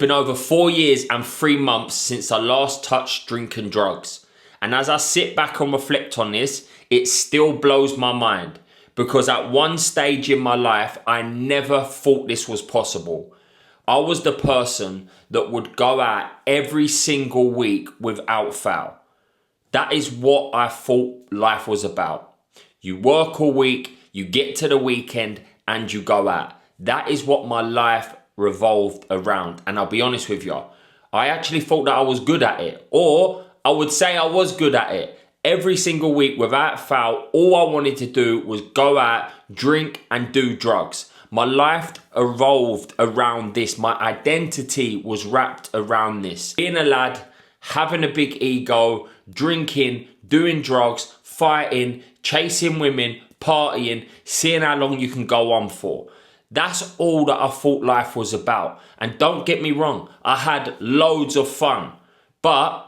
been over 4 years and 3 months since I last touched drink and drugs. And as I sit back and reflect on this, it still blows my mind because at one stage in my life, I never thought this was possible. I was the person that would go out every single week without fail. That is what I thought life was about. You work all week, you get to the weekend and you go out. That is what my life revolved around. And I'll be honest with you, I actually thought that I was good at it, or I would say I was good at it. Every single week without fail, all I wanted to do was go out, drink and do drugs. My life evolved around this. My identity was wrapped around this. Being a lad, having a big ego, drinking, doing drugs, fighting, chasing women, partying, seeing how long you can go on for. That's all that I thought life was about. And don't get me wrong, I had loads of fun, but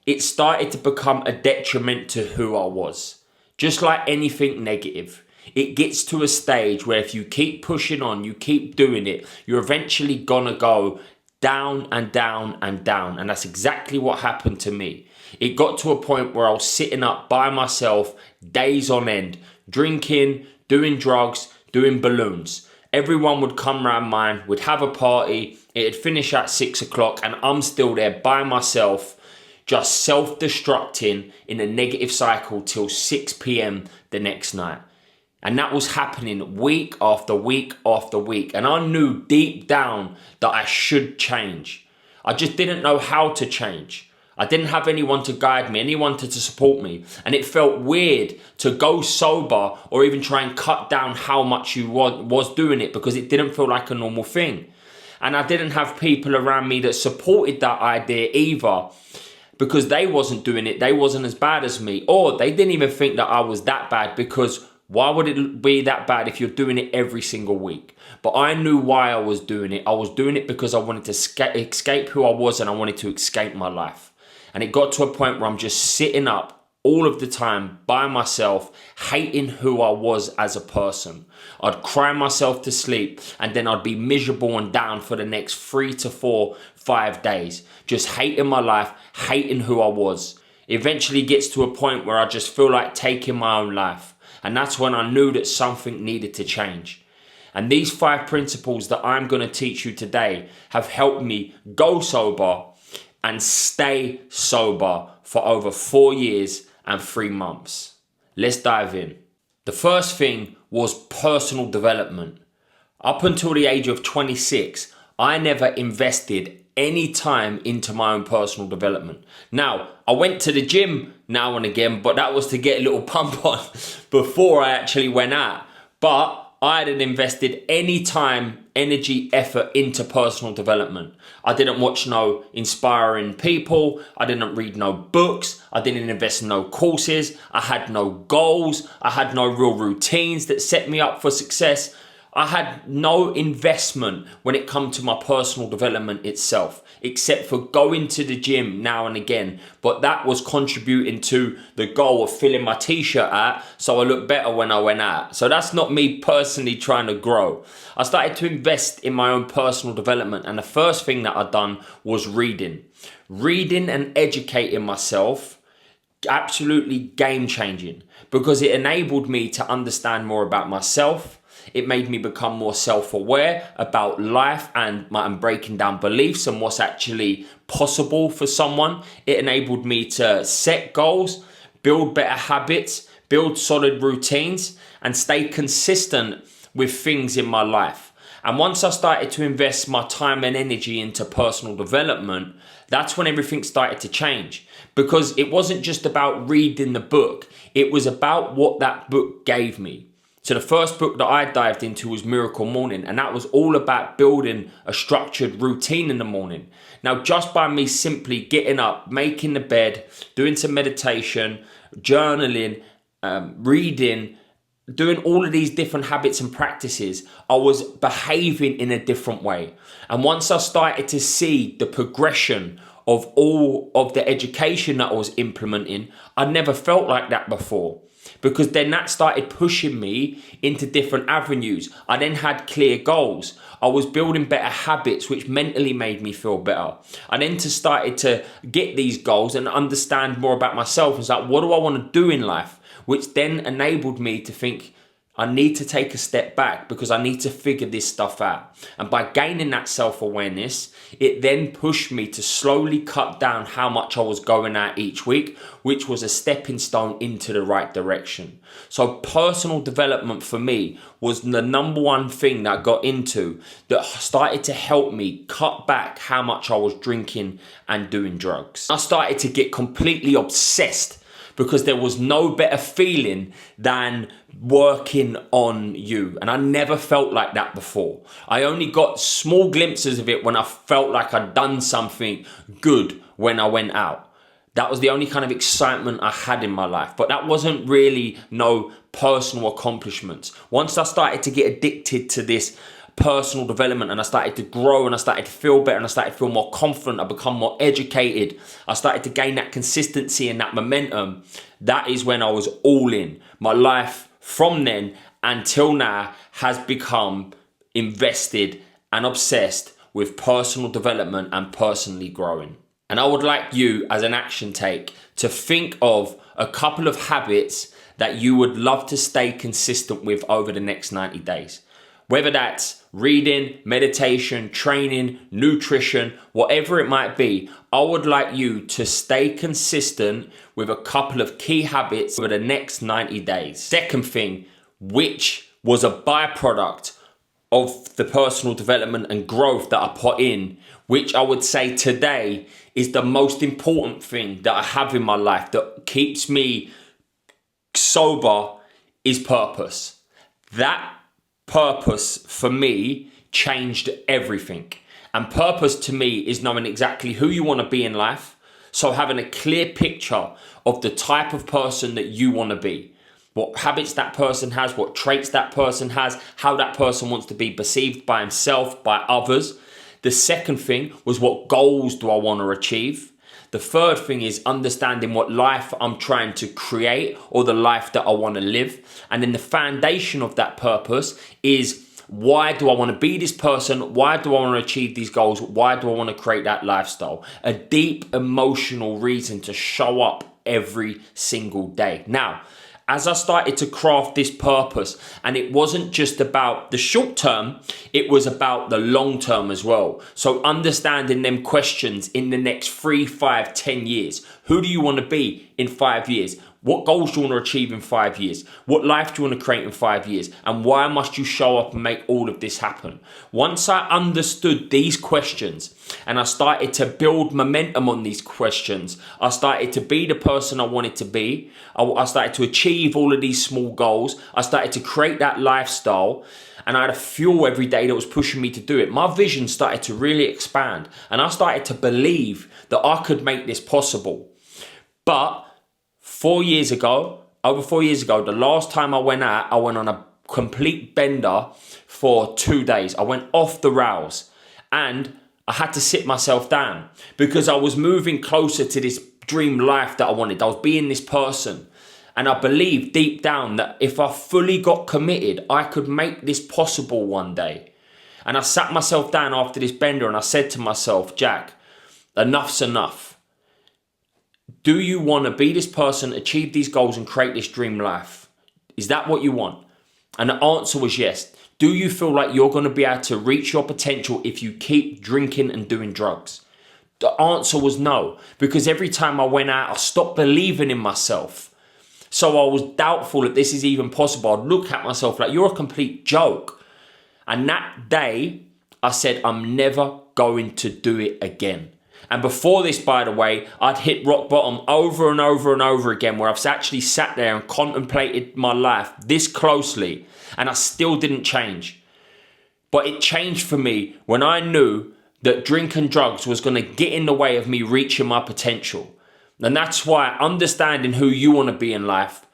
it started to become a detriment to who I was. Just like anything negative, it gets to a stage where if you keep pushing on, you keep doing it, you're eventually gonna go down and down and down. And that's exactly what happened to me. It got to a point where I was sitting up by myself days on end, drinking, doing drugs, doing balloons. Everyone would come round mine, we'd have a party, it'd finish at 6 o'clock and I'm still there by myself, just self-destructing in a negative cycle till 6 p.m. the next night. And that was happening week after week after week. And I knew deep down that I should change. I just didn't know how to change. I didn't have anyone to guide me, anyone to support me. And it felt weird to go sober or even try and cut down how much you was doing it because it didn't feel like a normal thing. And I didn't have people around me that supported that idea either because they wasn't doing it. They wasn't as bad as me, or they didn't even think that I was that bad because why would it be that bad if you're doing it every single week? But I knew why I was doing it. I was doing it because I wanted to escape who I was and I wanted to escape my life. And it got to a point where I'm just sitting up all of the time by myself, hating who I was as a person. I'd cry myself to sleep and then I'd be miserable and down for the next 3 to 4, 5 days. Just hating my life, hating who I was. It eventually gets to a point where I just feel like taking my own life. And that's when I knew that something needed to change. And these 5 principles that I'm going to teach you today have helped me go sober and stay sober for over 4 years and 3 months. Let's dive in. The first thing was personal development. Up until the age of 26, I never invested any time into my own personal development. Now, I went to the gym now and again, but that was to get a little pump on before I actually went out. But I hadn't invested any time, energy, effort into personal development. I didn't watch no inspiring people. I didn't read no books. I didn't invest in no courses. I had no goals. I had no real routines that set me up for success. I had no investment when it come to my personal development itself, except for going to the gym now and again. But that was contributing to the goal of filling my t-shirt out so I look better when I went out. So that's not me personally trying to grow. I started to invest in my own personal development. And the first thing that I done was reading. Reading and educating myself, absolutely game changing, because it enabled me to understand more about myself. It made me become more self-aware about life and breaking down beliefs and what's actually possible for someone. It enabled me to set goals, build better habits, build solid routines, and stay consistent with things in my life. And once I started to invest my time and energy into personal development, that's when everything started to change. Because it wasn't just about reading the book, it was about what that book gave me. So the first book that I dived into was Miracle Morning, and that was all about building a structured routine in the morning. Now, just by me simply getting up, making the bed, doing some meditation, journaling, reading, doing all of these different habits and practices, I was behaving in a different way. And once I started to see the progression of all of the education that I was implementing, I never felt like that before. because then that started pushing me into different avenues. I then had clear goals. I was building better habits, which mentally made me feel better. I then started to get these goals and understand more about myself. It's like, what do I want to do in life? Which then enabled me to think, I need to take a step back because I need to figure this stuff out. And by gaining that self-awareness, it then pushed me to slowly cut down how much I was going at each week, which was a stepping stone into the right direction. So personal development for me was the number one thing that I got into that started to help me cut back how much I was drinking and doing drugs. I started to get completely obsessed because there was no better feeling than working on you. And I never felt like that before. I only got small glimpses of it when I felt like I'd done something good when I went out. That was the only kind of excitement I had in my life. But that wasn't really no personal accomplishments. Once I started to get addicted to this personal development and I started to grow and I started to feel better and I started to feel more confident, I become more educated, I started to gain that consistency and that momentum, that is when I was all in. My life from then until now has become invested and obsessed with personal development and personally growing. And I would like you, as an action take, to think of a couple of habits that you would love to stay consistent with over the next 90 days. Whether that's reading, meditation, training, nutrition, whatever it might be, I would like you to stay consistent with a couple of key habits over the next 90 days. Second thing, which was a byproduct of the personal development and growth that I put in, which I would say today is the most important thing that I have in my life that keeps me sober, is purpose. That purpose for me changed everything. And purpose to me is knowing exactly who you want to be in life. So having a clear picture of the type of person that you want to be, what habits that person has, what traits that person has, how that person wants to be perceived by himself, by others. The second thing was, what goals do I want to achieve? The third thing is understanding what life I'm trying to create or the life that I want to live. And then the foundation of that purpose is, why do I want to be this person? Why do I want to achieve these goals? Why do I want to create that lifestyle? A deep emotional reason to show up every single day. Now, as I started to craft this purpose, and it wasn't just about the short term, it was about the long term as well. So understanding them questions in the next 3, 5, 10 years. Who do you want to be in 5 years? What goals do you want to achieve in 5 years? What life do you want to create in 5 years? And why must you show up and make all of this happen? Once I understood these questions and I started to build momentum on these questions, I started to be the person I wanted to be. I started to achieve all of these small goals. I started to create that lifestyle, and I had a fuel every day that was pushing me to do it. My vision started to really expand, and I started to believe that I could make this possible. But 4 years ago, over 4 years ago, the last time I went out, I went on a complete bender for 2 days. I went off the rails and I had to sit myself down because I was moving closer to this dream life that I wanted. I was being this person. And I believed deep down that if I fully got committed, I could make this possible one day. And I sat myself down after this bender and I said to myself, Jack, enough's enough. Do you want to be this person, achieve these goals and create this dream life? Is that what you want? And the answer was yes. Do you feel like you're going to be able to reach your potential if you keep drinking and doing drugs? The answer was no, because every time I went out, I stopped believing in myself. So I was doubtful that this is even possible. I'd look at myself like, you're a complete joke. And that day, I said, I'm never going to do it again. And before this, by the way, I'd hit rock bottom over and over and over again, where I've actually sat there and contemplated my life this closely, and I still didn't change. But it changed for me when I knew that drink and drugs was going to get in the way of me reaching my potential. And that's why understanding who you want to be in life,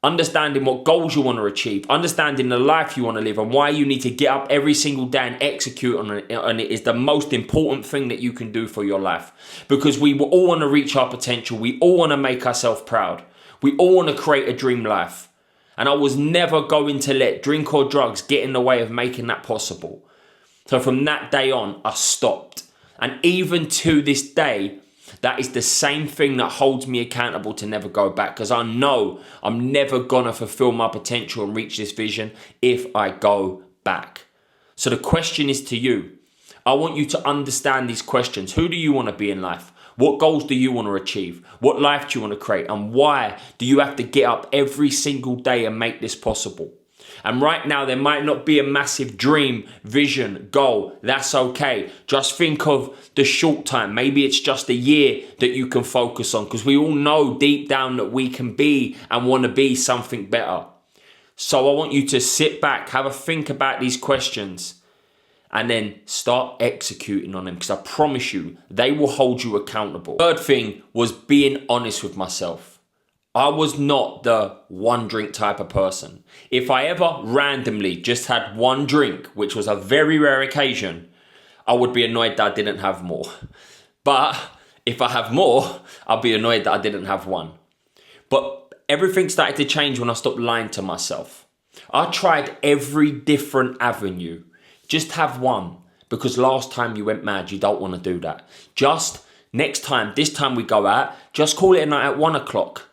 understanding what goals you want to achieve, understanding the life you want to live, and why you need to get up every single day and execute on it is the most important thing that you can do for your life. Because we all want to reach our potential. We all want to make ourselves proud. We all want to create a dream life. And I was never going to let drink or drugs get in the way of making that possible. So from that day on, I stopped. And even to this day, that is the same thing that holds me accountable to never go back, because I know I'm never gonna fulfill my potential and reach this vision if I go back. So the question is to you. I want you to understand these questions. Who do you want to be in life? What goals do you want to achieve? What life do you want to create? And why do you have to get up every single day and make this possible? And right now, there might not be a massive dream, vision, goal. That's okay. Just think of the short time. Maybe it's just a year that you can focus on, because we all know deep down that we can be and want to be something better. So I want you to sit back, have a think about these questions, and then start executing on them, because I promise you, they will hold you accountable. Third thing was being honest with myself. I was not the one drink type of person. If I ever randomly just had one drink, which was a very rare occasion, I would be annoyed that I didn't have more. But if I have more, I'll be annoyed that I didn't have one. But everything started to change when I stopped lying to myself. I tried every different avenue. Just have one, because last time you went mad, you don't want to do that. Just next time, this time we go out, just call it a night at 1 o'clock.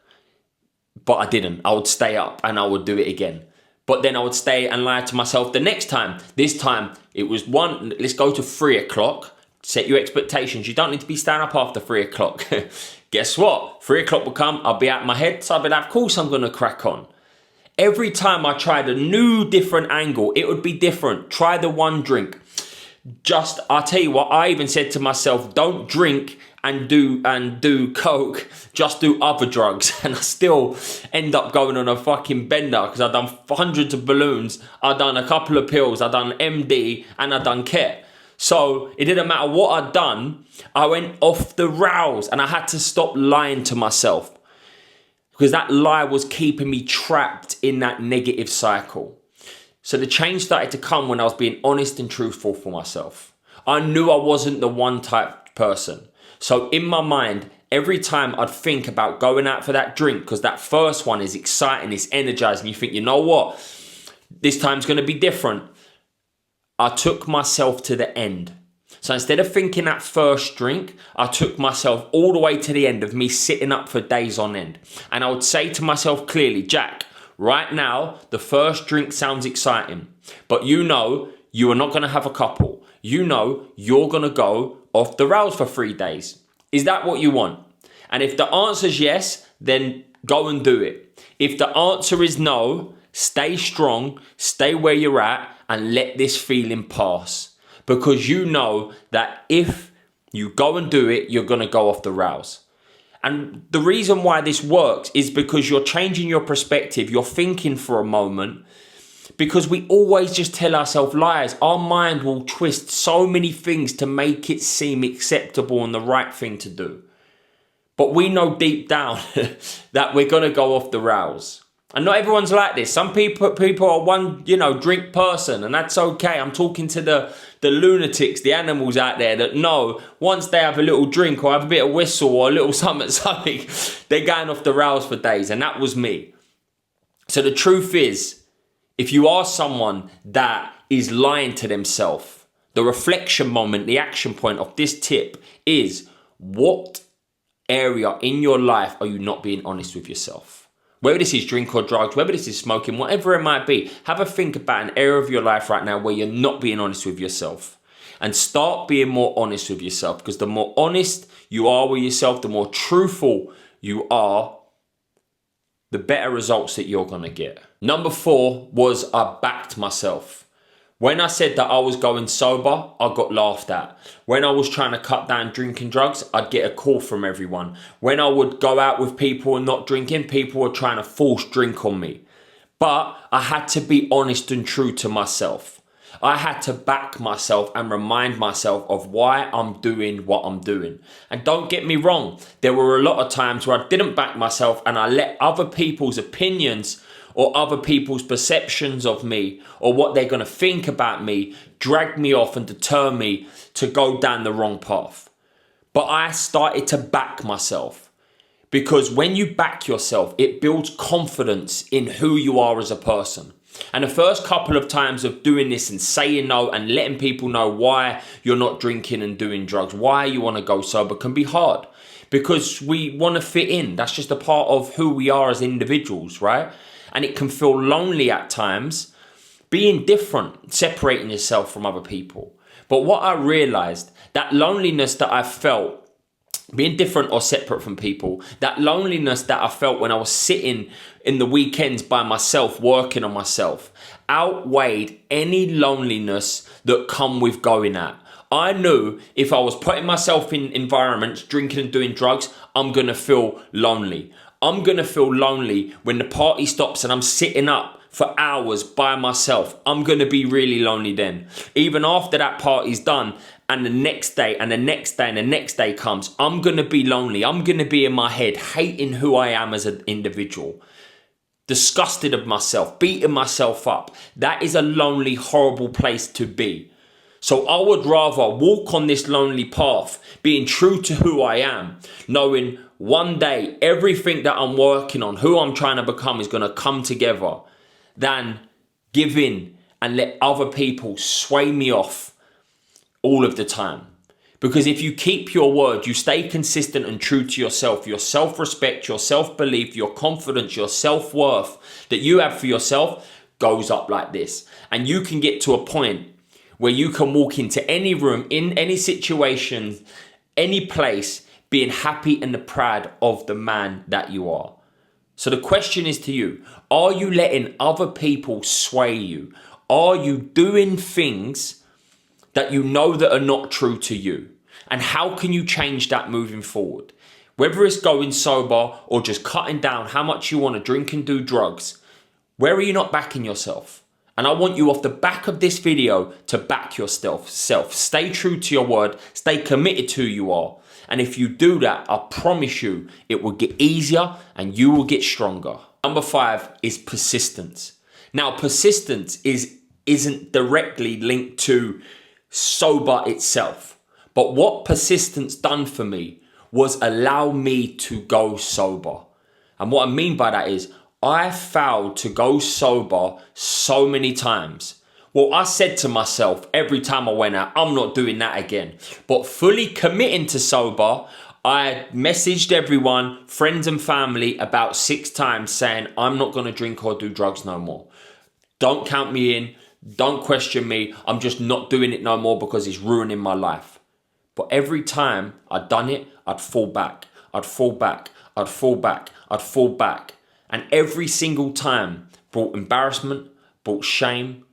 But I didn't. I would stay up and I would do it again. But then I would stay and lie to myself the next time. This time it was 1, let's go to 3 o'clock. Set your expectations. You don't need to be standing up after 3 o'clock. Guess what? 3 o'clock will come, I'll be out of my head, so I'll be like, of course I'm going to crack on. Every time I tried a new different angle, it would be different. Try the one drink. I'll tell you what, I even said to myself, don't drink and do coke, just do other drugs. And I still end up going on a fucking bender, because I've done hundreds of balloons, I've done a couple of pills, I've done MD, and I've done Ket. So it didn't matter what I'd done, I went off the rails, and I had to stop lying to myself, because that lie was keeping me trapped in that negative cycle. So the change started to come when I was being honest and truthful for myself. I knew I wasn't the one type person. So in my mind, every time I'd think about going out for that drink, because that first one is exciting, it's energizing, you think, you know what, this time's going to be different. I took myself to the end. So instead of thinking that first drink, I took myself all the way to the end of me sitting up for days on end. And I would say to myself clearly, Jack, right now, the first drink sounds exciting, but you know you are not going to have a couple. You know you're going to go off the rails for 3 days. Is that what you want? And if the answer is yes, then go and do it. If the answer is no, stay strong, stay where you're at, and let this feeling pass. Because you know that if you go and do it, you're going to go off the rails. And the reason why this works is because you're changing your perspective. You're thinking for a moment, because we always just tell ourselves lies. Our mind will twist so many things to make it seem acceptable and the right thing to do. But we know deep down that we're going to go off the rails. And not everyone's like this. Some people are one, drink person, and that's okay. I'm talking to the lunatics, the animals out there that know once they have a little drink or have a bit of whistle or a little something, they're going off the rails for days. And that was me. So the truth is, if you are someone that is lying to themselves, the reflection moment, the action point of this tip is, what area in your life are you not being honest with yourself? Whether this is drink or drugs, whether this is smoking, whatever it might be, have a think about an area of your life right now where you're not being honest with yourself. And start being more honest with yourself, because the more honest you are with yourself, the more truthful you are, the better results that you're going to get. Number 4 was I backed myself. When I said that I was going sober, I got laughed at. When I was trying to cut down drinking drugs, I'd get a call from everyone. When I would go out with people and not drinking, people were trying to force drink on me. But I had to be honest and true to myself. I had to back myself and remind myself of why I'm doing what I'm doing. And don't get me wrong, there were a lot of times where I didn't back myself and I let other people's opinions or other people's perceptions of me or what they're going to think about me drag me off and deter me to go down the wrong path. But I started to back myself. Because when you back yourself, it builds confidence in who you are as a person. And the first couple of times of doing this and saying no and letting people know why you're not drinking and doing drugs, why you want to go sober, can be hard. Because we want to fit in. That's just a part of who we are as individuals, right? And it can feel lonely at times, being different, separating yourself from other people. But what I realized, that loneliness that I felt, being different or separate from people, that loneliness that I felt when I was sitting in the weekends by myself, working on myself, outweighed any loneliness that come with going out. I knew if I was putting myself in environments, drinking and doing drugs, I'm going to feel lonely. I'm going to feel lonely when the party stops and I'm sitting up for hours by myself. I'm going to be really lonely then. Even after that party's done and the next day and the next day and the next day comes, I'm going to be lonely. I'm going to be in my head, hating who I am as an individual. Disgusted of myself, beating myself up. That is a lonely, horrible place to be. So I would rather walk on this lonely path, being true to who I am, knowing one day everything that I'm working on, who I'm trying to become, is going to come together, than give in and let other people sway me off all of the time. Because if you keep your word, you stay consistent and true to yourself, your self-respect, your self-belief, your confidence, your self-worth that you have for yourself goes up like this. And you can get to a point where you can walk into any room, in any situation, any place, being happy and proud of the man that you are. So the question is to you, are you letting other people sway you? Are you doing things that you know that are not true to you? And how can you change that moving forward? Whether it's going sober or just cutting down how much you want to drink and do drugs, where are you not backing yourself? And I want you off the back of this video to back yourself. Stay true to your word. Stay committed to who you are. And if you do that, I promise you, it will get easier and you will get stronger. Number 5 is persistence. Now, persistence isn't directly linked to sober itself. But what persistence done for me was allow me to go sober. And what I mean by that is, I failed to go sober so many times. Well, I said to myself every time I went out, I'm not doing that again. But fully committing to sober, I messaged everyone, friends and family, about 6 times saying, I'm not going to drink or do drugs no more. Don't count me in. Don't question me. I'm just not doing it no more because it's ruining my life. But every time I'd done it, I'd fall back. I'd fall back. I'd fall back. I'd fall back. And every single time brought embarrassment, brought shame,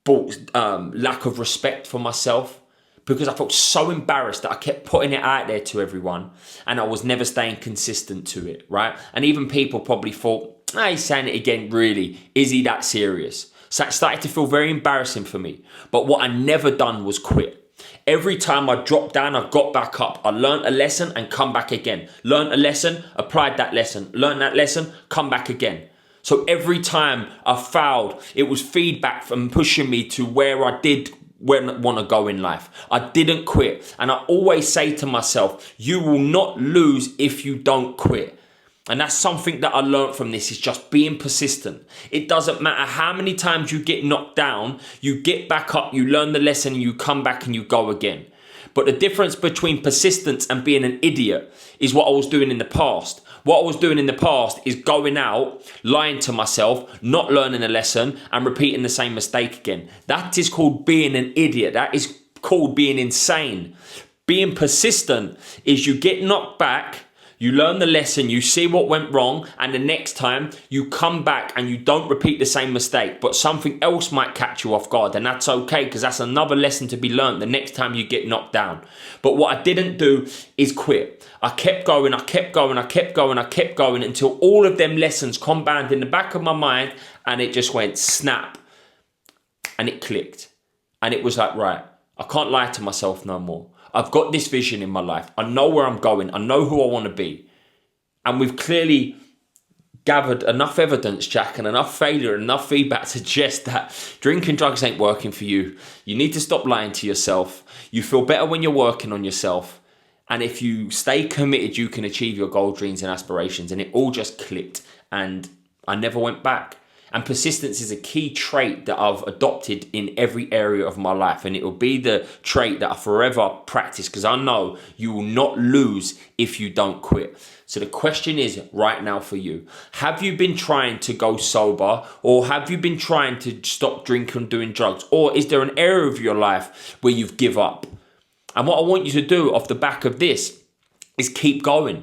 brought lack of respect for myself, because I felt so embarrassed that I kept putting it out there to everyone and I was never staying consistent to it, right? And even people probably thought, he's saying it again, really? Is he that serious? So it started to feel very embarrassing for me. But what I never done was quit. Every time I dropped down, I got back up. I learned a lesson and come back again. Learned a lesson, applied that lesson. Learned that lesson, come back again. So every time I failed, it was feedback from pushing me to where I did want to go in life. I didn't quit. And I always say to myself, you will not lose if you don't quit. And that's something that I learned from this, is just being persistent. It doesn't matter how many times you get knocked down, you get back up, you learn the lesson, and you come back and you go again. But the difference between persistence and being an idiot is what I was doing in the past. What I was doing in the past is going out, lying to myself, not learning a lesson, and repeating the same mistake again. That is called being an idiot. That is called being insane. Being persistent is you get knocked back, you learn the lesson, you see what went wrong, and the next time you come back and you don't repeat the same mistake, but something else might catch you off guard, and that's okay, because that's another lesson to be learned the next time you get knocked down. But what I didn't do is quit. I kept going, I kept going, I kept going, I kept going until all of them lessons compounded in the back of my mind, and it just went snap, and it clicked. And it was like, right, I can't lie to myself no more. I've got this vision in my life. I know where I'm going. I know who I want to be. And we've clearly gathered enough evidence, Jack, and enough failure and enough feedback to suggest that drinking drugs ain't working for you. You need to stop lying to yourself. You feel better when you're working on yourself. And if you stay committed, you can achieve your goals, dreams, and aspirations. And it all just clicked. And I never went back. And persistence is a key trait that I've adopted in every area of my life. And it will be the trait that I forever practice, because I know you will not lose if you don't quit. So the question is right now for you, have you been trying to go sober, or have you been trying to stop drinking and doing drugs? Or is there an area of your life where you've give up? And what I want you to do off the back of this is keep going.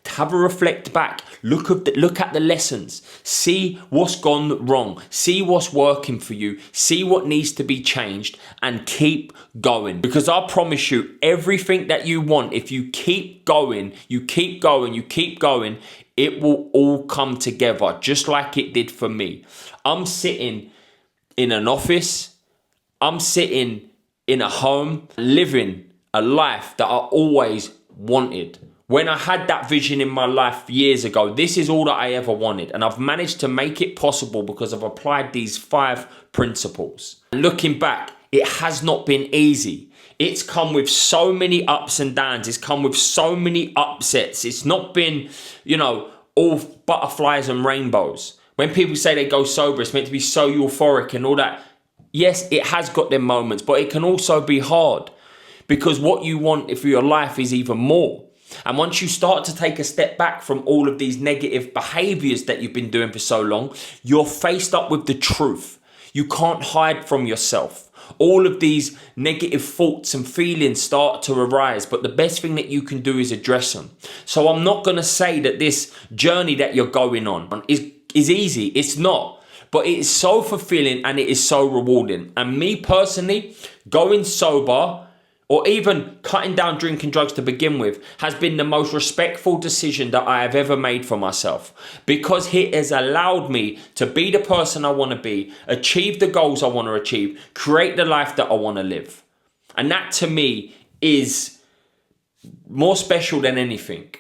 Have a reflect back. Look at the lessons. See what's gone wrong. See what's working for you. See what needs to be changed, and keep going. Because I promise you, everything that you want, if you keep going, you keep going, you keep going, it will all come together just like it did for me. I'm sitting in an office. I'm sitting in a home, living a life that I always wanted. When I had that vision in my life years ago, this is all that I ever wanted. And I've managed to make it possible because I've applied these 5 principles. And looking back, it has not been easy. It's come with so many ups and downs. It's come with so many upsets. It's not been, all butterflies and rainbows. When people say they go sober, it's meant to be so euphoric and all that. Yes, it has got them moments, but it can also be hard. Because what you want for your life is even more. And once you start to take a step back from all of these negative behaviors that you've been doing for so long, you're faced up with the truth. You can't hide from yourself. All of these negative thoughts and feelings start to arise, but the best thing that you can do is address them. So I'm not going to say that this journey that you're going on is easy. It's not. But it is so fulfilling and it is so rewarding. And me personally, going sober, or even cutting down drinking drugs to begin with, has been the most respectful decision that I have ever made for myself, because it has allowed me to be the person I want to be, achieve the goals I want to achieve, create the life that I want to live. And that to me is more special than anything.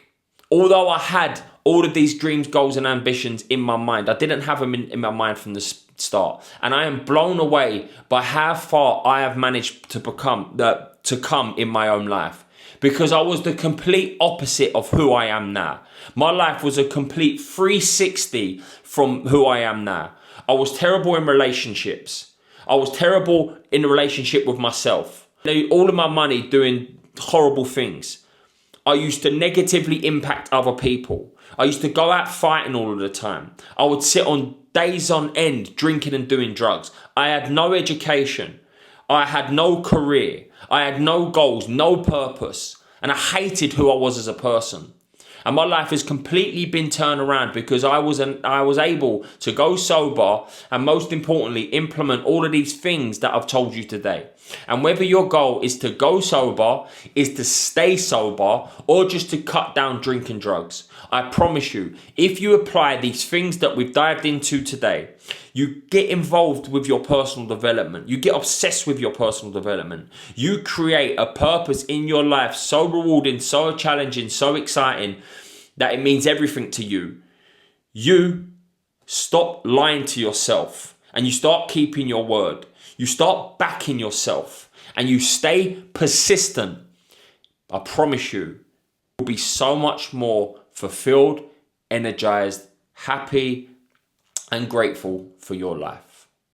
Although I had all of these dreams, goals and ambitions in my mind, I didn't have them in my mind from the start. And I am blown away by how far I have managed to come in my own life, because I was the complete opposite of who I am now. My life was a complete 360 from who I am now. I was terrible in relationships. I was terrible in the relationship with myself. All of my money doing horrible things. I used to negatively impact other people. I used to go out fighting all of the time. I would sit on days on end drinking and doing drugs. I had no education. I had no career. I had no goals, no purpose. And I hated who I was as a person. And my life has completely been turned around because I was able to go sober, and most importantly, implement all of these things that I've told you today. And whether your goal is to go sober, is to stay sober, or just to cut down drinking drugs, I promise you, if you apply these things that we've dived into today, you get involved with your personal development. You get obsessed with your personal development. You create a purpose in your life so rewarding, so challenging, so exciting that it means everything to you. You stop lying to yourself and you start keeping your word. You start backing yourself and you stay persistent. I promise you, you'll be so much more fulfilled, energized, happy, and grateful for your life.